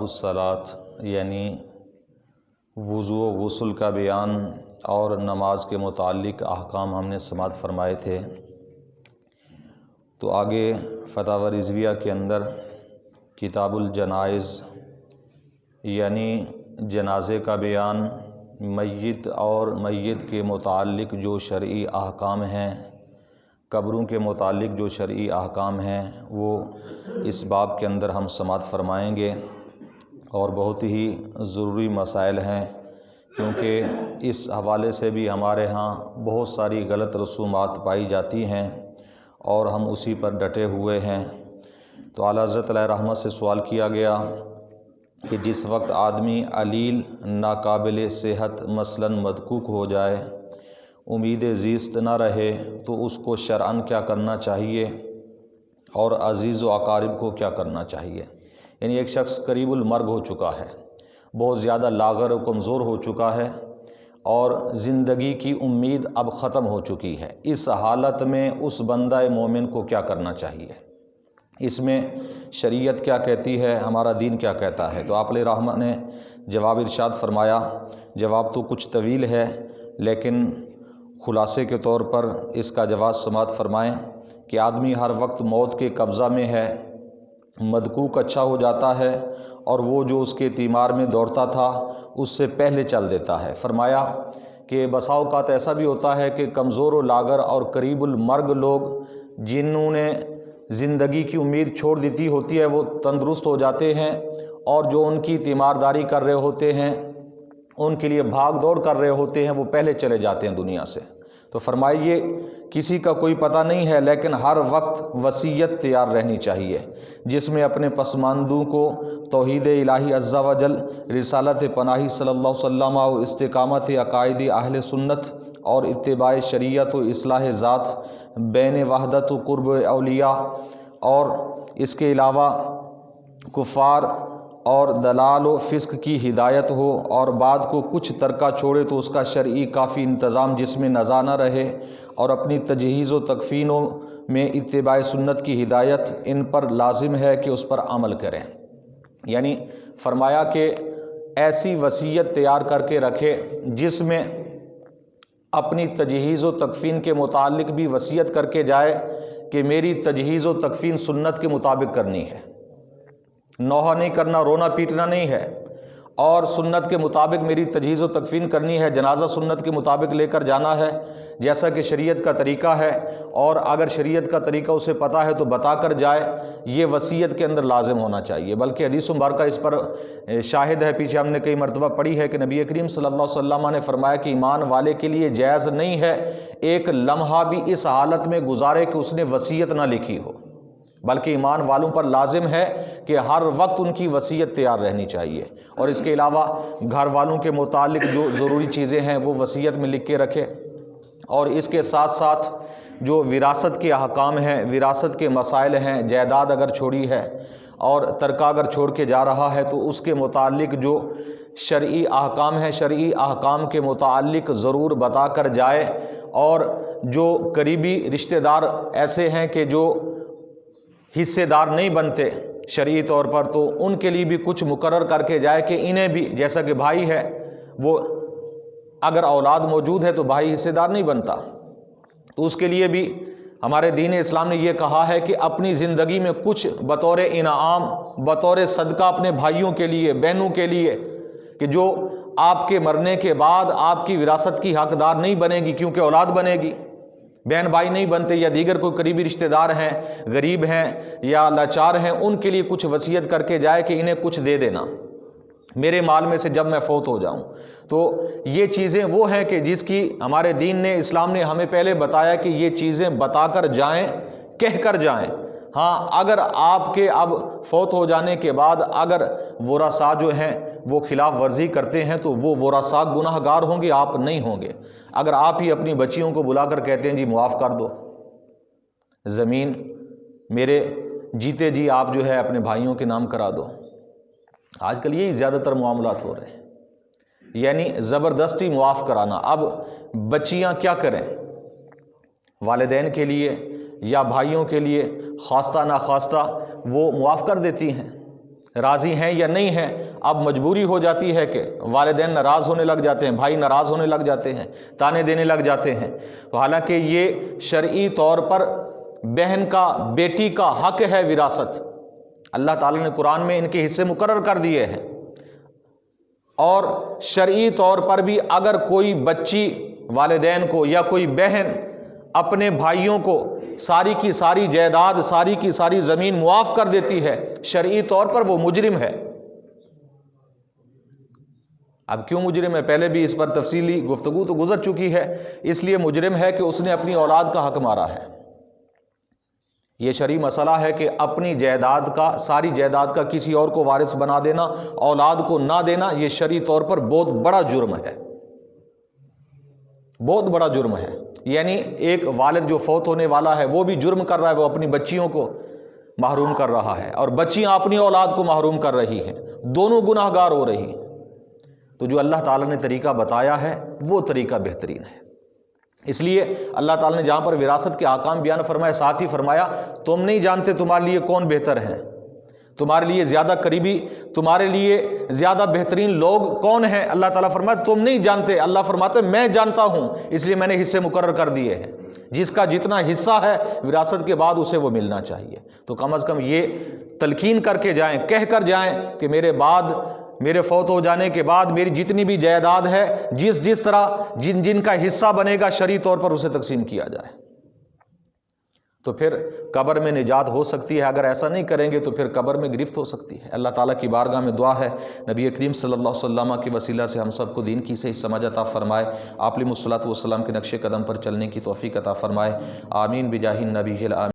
الصلاۃ یعنی وضو و غسل کا بیان اور نماز کے متعلق احکام ہم نے سماعت فرمائے تھے۔ تو آگے فتاوی رضویہ کے اندر کتاب الجنائز یعنی جنازے کا بیان، میت اور میت کے متعلق جو شرعی احکام ہیں، قبروں کے متعلق جو شرعی احکام ہیں، وہ اس باب کے اندر ہم سماعت فرمائیں گے، اور بہت ہی ضروری مسائل ہیں، کیونکہ اس حوالے سے بھی ہمارے ہاں بہت ساری غلط رسومات پائی جاتی ہیں اور ہم اسی پر ڈٹے ہوئے ہیں۔ تو اعلیٰ حضرت علیہ رحمت سے سوال کیا گیا کہ جس وقت آدمی علیل ناقابل صحت مثلاً مدکوک ہو جائے، امید زیست نہ رہے، تو اس کو شرعاً کیا کرنا چاہیے اور عزیز و اقارب کو کیا کرنا چاہیے؟ یعنی ایک شخص قریب المرگ ہو چکا ہے، بہت زیادہ لاغر و کمزور ہو چکا ہے اور زندگی کی امید اب ختم ہو چکی ہے۔ اس حالت میں اس بندہ مومن کو کیا کرنا چاہیے؟ اس میں شریعت کیا کہتی ہے، ہمارا دین کیا کہتا ہے؟ تو آپ علیہ رحمہ نے جواب ارشاد فرمایا، جواب تو کچھ طویل ہے لیکن خلاصے کے طور پر اس کا جواب سماعت فرمائیں کہ آدمی ہر وقت موت کے قبضہ میں ہے، مدکوک اچھا ہو جاتا ہے اور وہ جو اس کے تیمار میں دوڑتا تھا اس سے پہلے چل دیتا ہے۔ فرمایا کہ بسا اوقات ایسا بھی ہوتا ہے کہ کمزور و لاغر اور قریب المرگ لوگ جنہوں نے زندگی کی امید چھوڑ دیتی ہوتی ہے، وہ تندرست ہو جاتے ہیں، اور جو ان کی تیمارداری کر رہے ہوتے ہیں، ان کے لیے بھاگ دوڑ کر رہے ہوتے ہیں، وہ پہلے چلے جاتے ہیں دنیا سے۔ تو فرمائیے کسی کا کوئی پتہ نہیں ہے، لیکن ہر وقت وصیت تیار رہنی چاہیے جس میں اپنے پسماندوں کو توحید الہی عز و جل، رسالت پناہی صلی اللہ علیہ وسلم و استقامت عقائد اہل سنت اور اتباع شریعت و اصلاح ذات، بین وحدت و قرب اولیاء، اور اس کے علاوہ کفار اور دلال و فسق کی ہدایت ہو، اور بعد کو کچھ ترکہ چھوڑے تو اس کا شرعی کافی انتظام جس میں نزا نہ رہے، اور اپنی تجہیز و تکفینوں میں اتباع سنت کی ہدایت، ان پر لازم ہے کہ اس پر عمل کریں۔ یعنی فرمایا کہ ایسی وصیت تیار کر کے رکھے جس میں اپنی تجہیز و تکفین کے متعلق بھی وصیت کر کے جائے کہ میری تجہیز و تکفین سنت کے مطابق کرنی ہے، نوحہ نہیں کرنا، رونا پیٹنا نہیں ہے، اور سنت کے مطابق میری تجہیز و تکفین کرنی ہے، جنازہ سنت کے مطابق لے کر جانا ہے جیسا کہ شریعت کا طریقہ ہے، اور اگر شریعت کا طریقہ اسے پتہ ہے تو بتا کر جائے، یہ وصیت کے اندر لازم ہونا چاہیے۔ بلکہ حدیث مبارکہ اس پر شاہد ہے، پیچھے ہم نے کئی مرتبہ پڑھی ہے کہ نبی کریم صلی اللہ علیہ وسلم نے فرمایا کہ ایمان والے کے لیے جائز نہیں ہے ایک لمحہ بھی اس حالت میں گزارے کہ اس نے وصیت نہ لکھی ہو، بلکہ ایمان والوں پر لازم ہے کہ ہر وقت ان کی وصیت تیار رہنی چاہیے، اور اس کے علاوہ گھر والوں کے متعلق جو ضروری چیزیں ہیں وہ وصیت میں لکھ کے رکھے، اور اس کے ساتھ ساتھ جو وراثت کے احکام ہیں، وراثت کے مسائل ہیں، جائیداد اگر چھوڑی ہے اور ترکہ اگر چھوڑ کے جا رہا ہے تو اس کے متعلق جو شرعی احکام ہیں، شرعی احکام کے متعلق ضرور بتا کر جائے، اور جو قریبی رشتہ دار ایسے ہیں کہ جو حصے دار نہیں بنتے شرعی طور پر، تو ان کے لیے بھی کچھ مقرر کر کے جائے کہ انہیں بھی، جیسا کہ بھائی ہے، وہ اگر اولاد موجود ہے تو بھائی حصے دار نہیں بنتا، تو اس کے لیے بھی ہمارے دین اسلام نے یہ کہا ہے کہ اپنی زندگی میں کچھ بطور انعام، بطور صدقہ اپنے بھائیوں کے لیے، بہنوں کے لیے، کہ جو آپ کے مرنے کے بعد آپ کی وراثت کی حقدار نہیں بنے گی، کیونکہ اولاد بنے گی، بہن بھائی نہیں بنتے، یا دیگر کوئی قریبی رشتہ دار ہیں، غریب ہیں یا لاچار ہیں، ان کے لیے کچھ وصیت کر کے جائے کہ انہیں کچھ دے دینا میرے مال میں سے جب میں فوت ہو جاؤں۔ تو یہ چیزیں وہ ہیں کہ جس کی ہمارے دین نے، اسلام نے ہمیں پہلے بتایا کہ یہ چیزیں بتا کر جائیں، کہہ کر جائیں۔ ہاں اگر آپ کے اب فوت ہو جانے کے بعد اگر ورثاء جو ہیں وہ خلاف ورزی کرتے ہیں تو وہ ورثاء گناہ گار ہوں گے، آپ نہیں ہوں گے۔ اگر آپ ہی اپنی بچیوں کو بلا کر کہتے ہیں جی معاف کر دو، زمین میرے جیتے جی آپ جو ہے اپنے بھائیوں کے نام کرا دو، آج کل یہی زیادہ تر معاملات ہو رہے ہیں، یعنی زبردستی معاف کرانا۔ اب بچیاں کیا کریں؟ والدین کے لیے یا بھائیوں کے لیے خواستہ ناخواستہ وہ معاف کر دیتی ہیں، راضی ہیں یا نہیں ہیں. اب مجبوری ہو جاتی ہے کہ والدین ناراض ہونے لگ جاتے ہیں، بھائی ناراض ہونے لگ جاتے ہیں، تانے دینے لگ جاتے ہیں. حالانکہ یہ شرعی طور پر بہن کا، بیٹی کا حق ہے وراثت. اللہ تعالیٰ نے قرآن میں ان کے حصے مقرر کر دیے ہیں. اور شرعی طور پر بھی اگر کوئی بچی والدین کو یا کوئی بہن اپنے بھائیوں کو ساری کی ساری جائیداد، ساری کی ساری زمین معاف کر دیتی ہے، شرعی طور پر وہ مجرم ہے. اب کیوں مجرم ہے؟ پہلے بھی اس پر تفصیلی گفتگو تو گزر چکی ہے. اس لیے مجرم ہے کہ اس نے اپنی اولاد کا حق مارا ہے. یہ شرعی مسئلہ ہے کہ اپنی جائیداد کا، ساری جائیداد کا کسی اور کو وارث بنا دینا، اولاد کو نہ دینا، یہ شرعی طور پر بہت بڑا جرم ہے، بہت بڑا جرم ہے. یعنی ایک والد جو فوت ہونے والا ہے وہ بھی جرم کر رہا ہے، وہ اپنی بچیوں کو محروم کر رہا ہے، اور بچیاں اپنی اولاد کو محروم کر رہی ہیں، دونوں گناہ گار ہو رہی ہیں. تو جو اللہ تعالیٰ نے طریقہ بتایا ہے وہ طریقہ بہترین ہے. اس لیے اللہ تعالیٰ نے جہاں پر وراثت کے احکام بیان فرمائے، ساتھ ہی فرمایا تم نہیں جانتے تمہارے لیے کون بہتر ہے، تمہارے لیے زیادہ قریبی، تمہارے لیے زیادہ بہترین لوگ کون ہیں. اللہ تعالیٰ فرمایا تم نہیں جانتے، اللہ فرماتے میں جانتا ہوں، اس لیے میں نے حصے مقرر کر دیے ہیں. جس کا جتنا حصہ ہے وراثت کے بعد اسے وہ ملنا چاہیے. تو کم از کم یہ تلقین کر کے جائیں، کہہ کر جائیں کہ میرے بعد، میرے فوت ہو جانے کے بعد میری جتنی بھی جائیداد ہے، جس طرح جن کا حصہ بنے گا شرعی طور پر اسے تقسیم کیا جائے. تو پھر قبر میں نجات ہو سکتی ہے. اگر ایسا نہیں کریں گے تو پھر قبر میں گرفت ہو سکتی ہے. اللہ تعالیٰ کی بارگاہ میں دعا ہے نبی کریم صلی اللہ علیہ وسلم کے وسیلہ سے ہم سب کو دین کی صحیح سمجھ عطا فرمائے، آپ علیہ الصلوۃ والسلام کے نقش قدم پر چلنے کی توفیق عطا فرمائے. آمین بجاہ النبی الآمین.